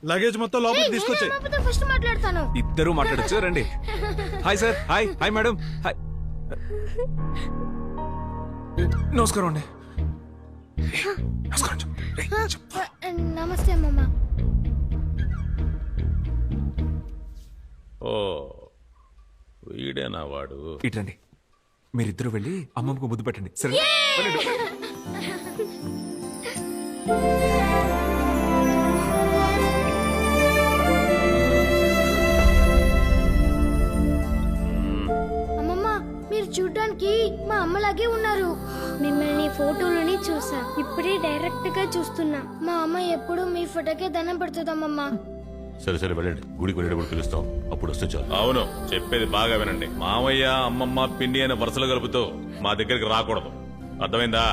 Luggage మొత్తం లోపలికి తీసుకొచ్చి ఫస్ట్ మాట్లాడతాను. ఇద్దరు మాట్లాడచ్చు రండి. Hi sir. Hi hi madam. Hi నమస్కారం అండి. నమస్కారం. నమస్తే అమ్మమ్మ. ఓ వీడేనా వాడు? ఇటండి, మీరిద్దరు వెళ్ళి అమ్మమ్మకు ముద్దు పెట్టండి సరే. అమ్మమ్మ మీరు చూడడానికి మా అమ్మలాగే ఉన్నారు. మిమ్మల్ని ఫోటోలోని చూసా, ఇప్పుడే డైరెక్ట్ గా చూస్తున్నా. మా అమ్మ ఎప్పుడు మీ ఫోటోకే దండం పెడుతుందమ్మమ్మ. సరే సరే వెళ్ళండి, గుడికి వెళ్ళేటప్పుడు పిలుస్తాం, అప్పుడు వస్తే చాలు. అవును, చెప్పేది బాగా వినండి. మామయ్య అమ్మమ్మ పిన్ని అనే వరుసలు కలుపుతూ మా దగ్గరికి రాకూడదు, అర్థమైందా?